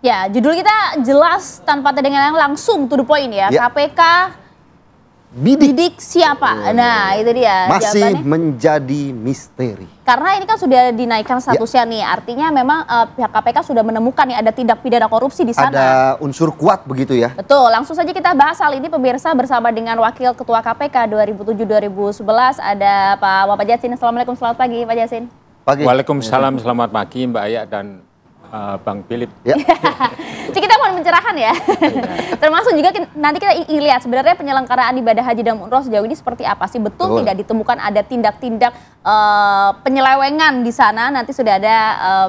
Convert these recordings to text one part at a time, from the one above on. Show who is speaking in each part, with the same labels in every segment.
Speaker 1: Ya, judul kita jelas tanpa terdengar langsung to the point ya. KPK bidik siapa? Nah, itu dia
Speaker 2: masih
Speaker 1: jawabannya.
Speaker 2: Menjadi misteri.
Speaker 1: Karena ini kan sudah dinaikkan statusnya nih, artinya memang pihak KPK sudah menemukan nih ada tindak pidana korupsi di sana.
Speaker 2: Ada unsur kuat begitu ya?
Speaker 1: Betul, langsung saja kita bahas hal ini pemirsa bersama dengan Wakil Ketua KPK 2007-2011 ada Pak Jasin. Assalamualaikum, selamat pagi Pak Jasin.
Speaker 3: Pagi. Waalaikumsalam, selamat pagi Mbak Aya dan Bang Philip. Ya.
Speaker 1: Jadi kita mau mencerahan ya. Termasuk juga nanti kita ingin lihat sebenarnya penyelenggaraan ibadah haji dan umroh sejauh ini seperti apa sih? Betul tidak ditemukan ada tindak-tindak penyelewengan di sana. Nanti sudah ada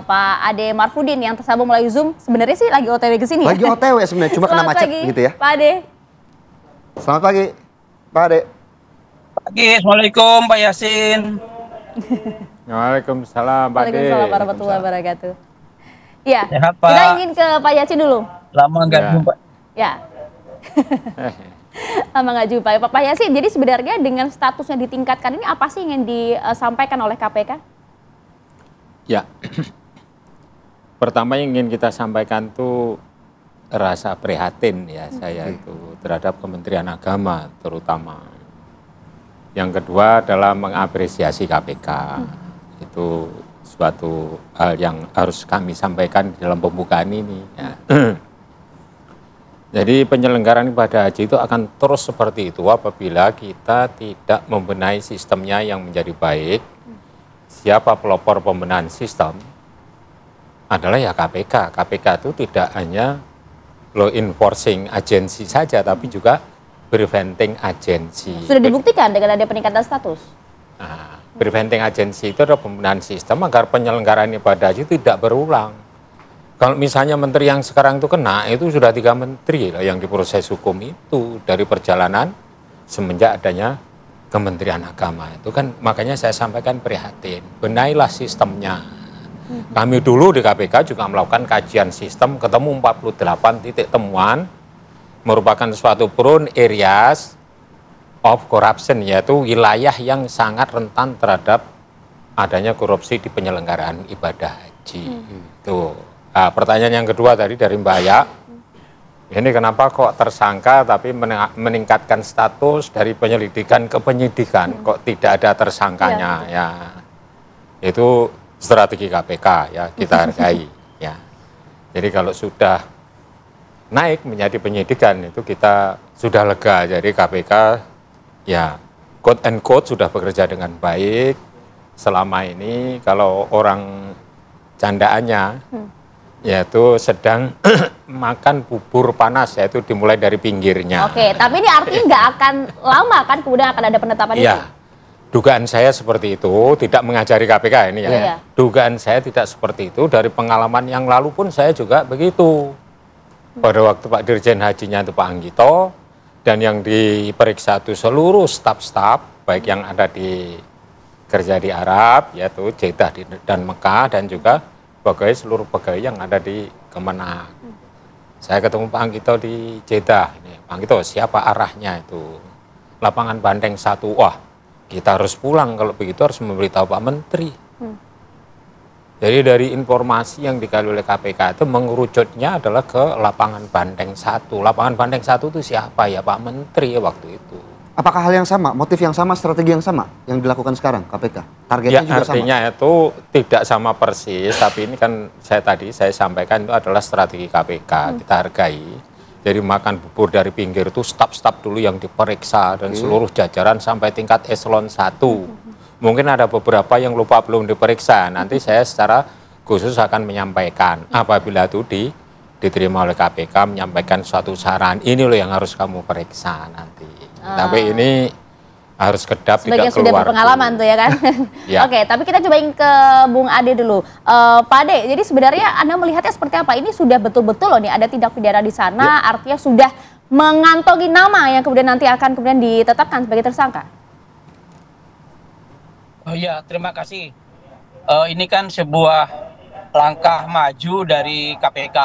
Speaker 1: Pak Ade Marfudin yang tersambung melalui Zoom. Sebenarnya sih lagi OTW ke sini.
Speaker 2: Lagi OTW sebenarnya, cuma kena macet gitu ya.
Speaker 1: Pak Ade.
Speaker 2: Selamat pagi, Pak Ade.
Speaker 4: Pagi, Assalamualaikum Pak Yasin.
Speaker 3: Waalaikumsalam, Pak Ade.
Speaker 1: Waalaikumsalam warahmatullahi wabarakatuh. Ya,
Speaker 4: sehat, Pak.
Speaker 1: Kita ingin ke Pak Yasin dulu.
Speaker 4: Lama nggak jumpa.
Speaker 1: Ya. Lama nggak jumpa. Pak Yasin, jadi sebenarnya dengan statusnya ditingkatkan ini apa sih yang disampaikan oleh KPK?
Speaker 3: Ya, pertama yang ingin kita sampaikan tuh rasa prihatin ya saya itu terhadap Kementerian Agama terutama. Yang kedua adalah mengapresiasi KPK. Itu suatu hal yang harus kami sampaikan di dalam pembukaan ini. Ya. Jadi penyelenggaraan ibadah haji itu akan terus seperti itu apabila kita tidak membenahi sistemnya yang menjadi baik. Siapa pelopor pembenahan sistem adalah ya KPK. KPK itu tidak hanya law enforcing agency saja, tapi juga preventing agency.
Speaker 1: Sudah dibuktikan dengan ada peningkatan status?
Speaker 3: Nah, preventing agency itu adalah pembenahan sistem agar penyelenggaraan ibadah haji tidak berulang. Kalau misalnya menteri yang sekarang itu kena, itu sudah 3 menteri loh yang diproses hukum itu dari perjalanan semenjak adanya Kementerian Agama. Itu kan makanya saya sampaikan prihatin, benailah sistemnya. Kami dulu di KPK juga melakukan kajian sistem, ketemu 48 titik temuan, merupakan suatu prone areas of corruption, yaitu wilayah yang sangat rentan terhadap adanya korupsi di penyelenggaraan ibadah haji. Tuh. Nah, pertanyaan yang kedua tadi dari Mbak Aya, ini kenapa kok tersangka tapi meningkatkan status dari penyelidikan ke penyidikan, kok tidak ada tersangkanya? Ya, itu strategi KPK ya, kita hargai. Ya, jadi kalau sudah naik menjadi penyidikan itu kita sudah lega, jadi KPK ya, quote and quote sudah bekerja dengan baik selama ini. Kalau orang candaannya, yaitu sedang makan bubur panas, yaitu dimulai dari pinggirnya.
Speaker 1: Oke, tapi ini artinya nggak akan lama kan kemudian akan ada penetapan itu?
Speaker 3: Ya, dugaan saya seperti itu, tidak mengajari KPK ini ya. Dugaan saya tidak seperti itu, dari pengalaman yang lalu pun saya juga begitu. Pada waktu Pak Dirjen Hajinya itu Pak Anggito, dan yang diperiksa itu seluruh staf-staf, baik yang ada di kerja di Arab, yaitu Jeddah dan Mekah, dan juga seluruh pegawai yang ada di Kemenak. Saya ketemu Pak Anggito di Jeddah. Pak Anggito, siapa arahnya itu? Lapangan Banteng 1. Wah, kita harus pulang, kalau begitu harus memberitahu Pak Menteri. Jadi dari informasi yang digali oleh KPK itu mengerucutnya adalah ke lapangan Banteng 1. Lapangan Banteng 1 itu siapa ya? Pak Menteri waktu itu.
Speaker 2: Apakah hal yang sama, motif yang sama, strategi yang sama yang dilakukan sekarang KPK? Targetnya
Speaker 3: ya,
Speaker 2: juga sama?
Speaker 3: Artinya itu tidak sama persis, tapi ini kan saya sampaikan itu adalah strategi KPK, kita hargai. Jadi makan bubur dari pinggir itu staf-staf dulu yang diperiksa dan seluruh jajaran sampai tingkat eselon 1. Mungkin ada beberapa yang lupa belum diperiksa, nanti saya secara khusus akan menyampaikan apabila itu diterima oleh KPK, menyampaikan suatu saran, ini loh yang harus kamu periksa nanti. Tapi ini harus kedap, tidak keluar.
Speaker 1: Sudah berpengalaman tuh ya kan. Ya. Oke, tapi kita cobain ke Bung Ade dulu. Pak Ade, jadi sebenarnya Anda melihatnya seperti apa? Ini sudah betul-betul loh nih ada tindak pidana di sana, artinya sudah mengantongi nama yang kemudian nanti akan kemudian ditetapkan sebagai tersangka.
Speaker 4: Oh iya, terima kasih. Ini kan sebuah langkah maju dari KPK.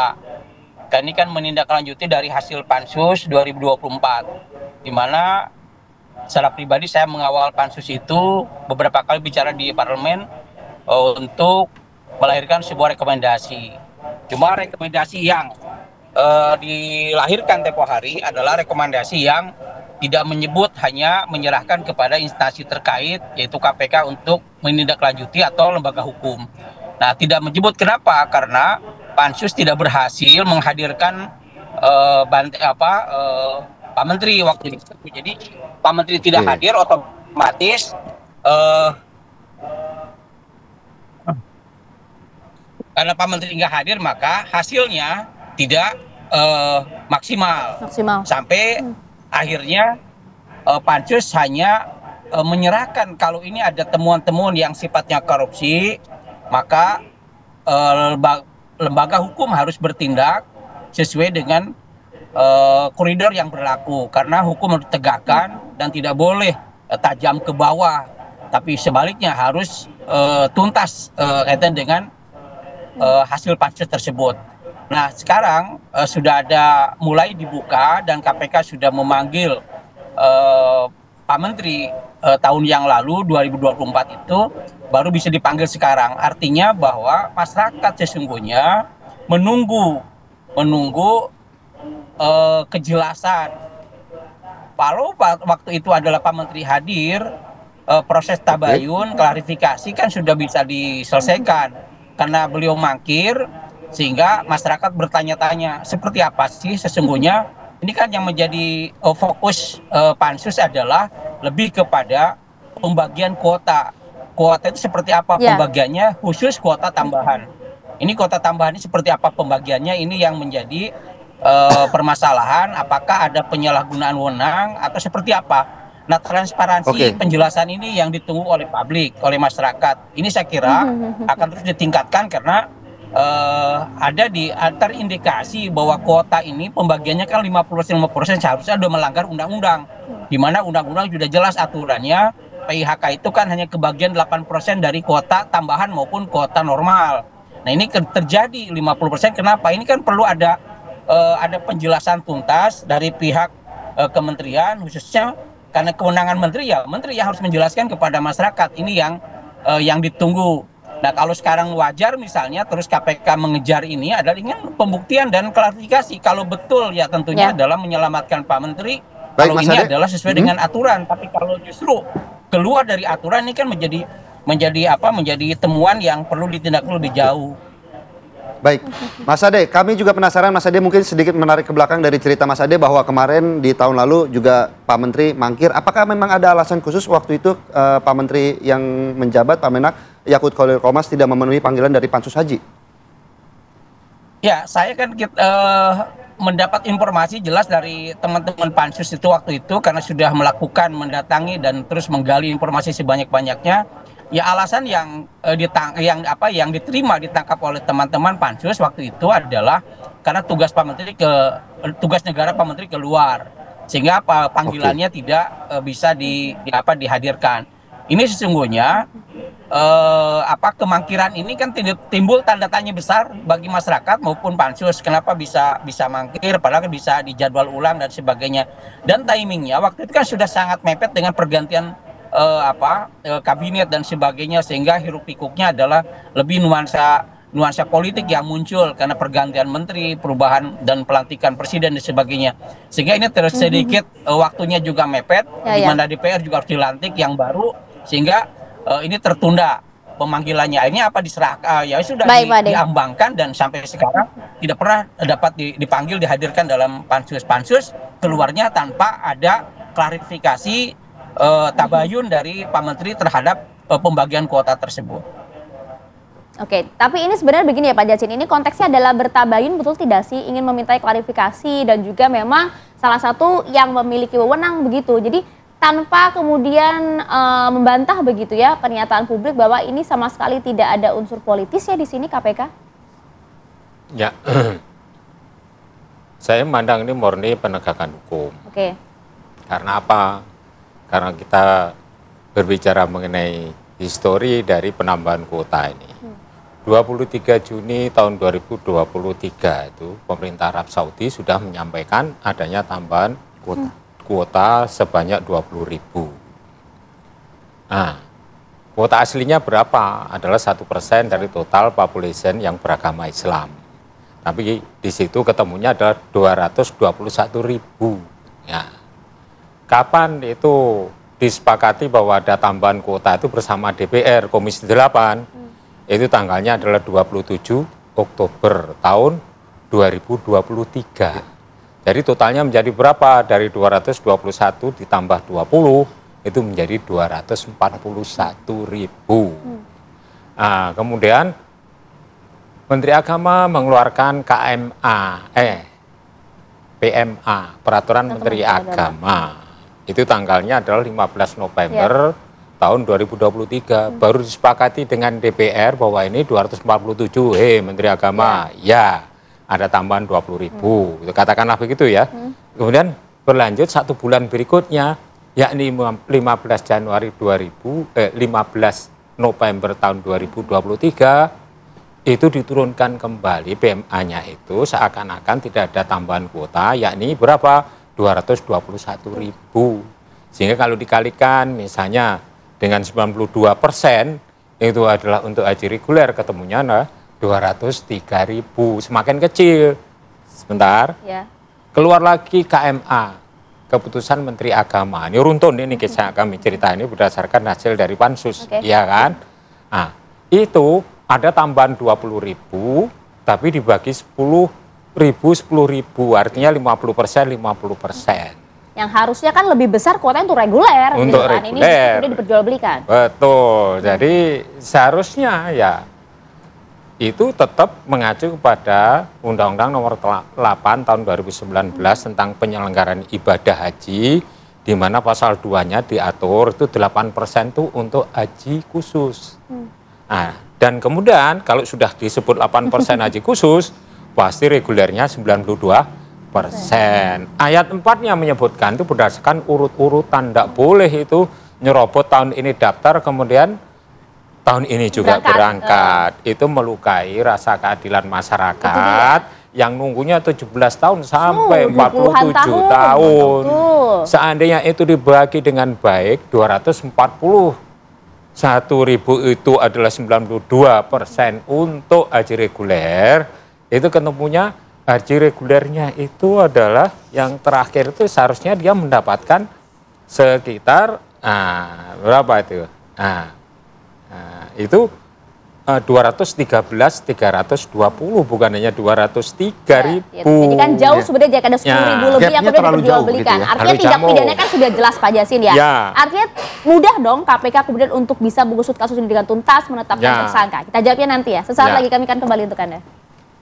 Speaker 4: Ini kan menindaklanjuti dari hasil Pansus 2024. Di mana secara pribadi saya mengawal Pansus itu beberapa kali bicara di parlemen untuk melahirkan sebuah rekomendasi. Cuma rekomendasi yang dilahirkan tempo hari adalah rekomendasi yang tidak menyebut, hanya menyerahkan kepada instansi terkait yaitu KPK untuk menindaklanjuti atau lembaga hukum. Nah, tidak menyebut kenapa? Karena Pansus tidak berhasil menghadirkan Pak Menteri waktu itu. Jadi Pak Menteri tidak hadir, otomatis karena Pak Menteri nggak hadir, maka hasilnya tidak maksimal. Sampai akhirnya Pansus hanya menyerahkan kalau ini ada temuan-temuan yang sifatnya korupsi, maka lembaga hukum harus bertindak sesuai dengan koridor yang berlaku, karena hukum harus ditegakkan dan tidak boleh tajam ke bawah, tapi sebaliknya harus tuntas kaitan dengan hasil Pansus tersebut. Nah, sekarang sudah ada mulai dibuka dan KPK sudah memanggil Pak Menteri tahun yang lalu 2024 itu baru bisa dipanggil sekarang. Artinya bahwa masyarakat sesungguhnya menunggu kejelasan. Kalau waktu itu adalah Pak Menteri hadir, proses tabayun, klarifikasi kan sudah bisa diselesaikan. Karena beliau mangkir, sehingga masyarakat bertanya-tanya seperti apa sih sesungguhnya. Ini kan yang menjadi fokus Pansus adalah lebih kepada pembagian kuota. Kuota itu seperti apa pembagiannya, khusus kuota tambahan. Ini kuota tambahan ini seperti apa pembagiannya, ini yang menjadi permasalahan. Apakah ada penyalahgunaan wewenang atau seperti apa? Nah, transparansi penjelasan ini yang ditunggu oleh publik, oleh masyarakat. Ini saya kira akan terus ditingkatkan karena ada terindikasi bahwa kuota ini pembagiannya kan 50% seharusnya sudah melanggar undang-undang, di mana undang-undang sudah jelas aturannya. PIHK itu kan hanya kebagian 8% dari kuota tambahan maupun kuota normal. Nah, ini terjadi 50%. Kenapa? Ini kan perlu ada penjelasan tuntas dari pihak kementerian, khususnya karena kewenangan menteri, ya menteri yang harus menjelaskan kepada masyarakat. Ini yang ditunggu. Nah, kalau sekarang wajar misalnya terus KPK mengejar ini adalah ingin pembuktian dan klarifikasi. Kalau betul ya tentunya adalah menyelamatkan Pak Menteri. Baik, kalau ini adalah sesuai dengan aturan. Tapi kalau justru keluar dari aturan, ini kan menjadi temuan yang perlu ditindaklanjuti lebih jauh.
Speaker 2: Baik, Mas Ade, kami juga penasaran. Mas Ade mungkin sedikit menarik ke belakang dari cerita Mas Ade bahwa kemarin di tahun lalu juga Pak Menteri mangkir. Apakah memang ada alasan khusus waktu itu Pak Menteri yang menjabat, Pak Menak Yakut Khalil Qomas, tidak memenuhi panggilan dari Pansus Haji?
Speaker 4: Ya, saya kan mendapat informasi jelas dari teman-teman Pansus itu waktu itu karena sudah melakukan mendatangi dan terus menggali informasi sebanyak-banyaknya. Ya, alasan yang diterima ditangkap oleh teman-teman Pansus waktu itu adalah karena tugas negara Pak Menteri keluar, sehingga panggilannya tidak bisa dihadirkan. Ini sesungguhnya kemangkiran ini kan timbul tanda tanya besar bagi masyarakat maupun Pansus. Kenapa bisa mangkir padahal bisa dijadwal ulang dan sebagainya. Dan timingnya waktu itu kan sudah sangat mepet dengan pergantian kabinet dan sebagainya, sehingga hiruk pikuknya adalah lebih nuansa politik yang muncul karena pergantian menteri, perubahan dan pelantikan presiden dan sebagainya. Sehingga ini terus sedikit waktunya juga mepet, di mana DPR juga harus dilantik yang baru, sehingga ini tertunda pemanggilannya. Ini diserahkan ya sudah diambangkan dan sampai sekarang tidak pernah dapat dipanggil, dihadirkan dalam pansus keluarnya tanpa ada klarifikasi tabayun dari Pak Menteri terhadap pembagian kuota tersebut.
Speaker 1: Oke, tapi ini sebenarnya begini ya Pak Jatsin, ini konteksnya adalah bertabayun betul tidak sih, ingin memintai klarifikasi dan juga memang salah satu yang memiliki wewenang begitu. Jadi tanpa kemudian membantah begitu ya pernyataan publik bahwa ini sama sekali tidak ada unsur politis ya di sini KPK?
Speaker 3: Ya, saya memandang ini murni penegakan hukum.
Speaker 1: Oke.
Speaker 3: Karena apa? Karena kita berbicara mengenai histori dari penambahan kuota ini. 23 Juni tahun 2023 itu pemerintah Arab Saudi sudah menyampaikan adanya tambahan kuota sebanyak 20.000. Nah, kuota aslinya berapa? Adalah 1% dari total population yang beragama Islam. Tapi di situ ketemunya adalah 221.000. Ya. Kapan itu disepakati bahwa ada tambahan kuota itu bersama DPR Komisi 8? Itu tanggalnya adalah 27 Oktober tahun 2023. Jadi totalnya menjadi berapa? Dari 221 ditambah 20 itu menjadi 241.000. Nah, kemudian Menteri Agama mengeluarkan PMA, Peraturan Menteri Agama. Itu tanggalnya adalah 15 November tahun 2023. Baru disepakati dengan DPR bahwa ini 247, Menteri Agama, ya ada tambahan 20.000. Itu katakanlah begitu ya. Kemudian berlanjut 1 bulan berikutnya, yakni 15 November tahun 2023, itu diturunkan kembali PMA-nya itu seakan-akan tidak ada tambahan kuota, yakni berapa? 221.000. Sehingga kalau dikalikan misalnya dengan 92% itu adalah untuk haji reguler, ketemunya 203.000, semakin kecil. Sebentar, keluar lagi KMA, Keputusan Menteri Agama. Ini runtun ini kisah kami cerita ini berdasarkan hasil dari Pansus, ya kan? Nah, itu ada tambahan 20.000, tapi dibagi 10.000, artinya 50%.
Speaker 1: Yang harusnya kan lebih besar kuotanya untuk reguler.
Speaker 3: Untuk
Speaker 1: gitu kan?
Speaker 3: reguler.
Speaker 1: Ini sudah diperjualbelikan.
Speaker 3: Betul, jadi seharusnya ya itu tetap mengacu kepada Undang-Undang Nomor 8 Tahun 2019 tentang penyelenggaraan ibadah haji, di mana pasal 2-nya diatur itu 8% itu untuk haji khusus. Nah, dan kemudian kalau sudah disebut 8% haji khusus, pasti regulernya 92%. Ayat 4-nya menyebutkan itu berdasarkan urut-urutan, tidak boleh itu nyerobot tahun ini daftar, kemudian tahun ini juga berangkat. Itu melukai rasa keadilan masyarakat yang nunggunya 17 tahun sampai 47 tahun. Seandainya itu dibagi dengan baik, 241.000 itu adalah 92% untuk haji reguler, itu ketemunya haji regulernya itu adalah yang terakhir itu seharusnya dia mendapatkan sekitar berapa itu? Itu 213.320, bukan hanya 203.000.
Speaker 1: Jadi kan jauh sebenarnya jika ada 10.000 lebih yang sudah diperjualbelikan.
Speaker 2: Gitu ya.
Speaker 1: Artinya tindak pidana kan sudah jelas Pak Jasin ya. Artinya mudah dong KPK kemudian untuk bisa mengusut kasus ini dengan tuntas, menetapkan tersangka. Kita jawabnya nanti ya. Sesaat lagi kami akan kembali untuk Anda.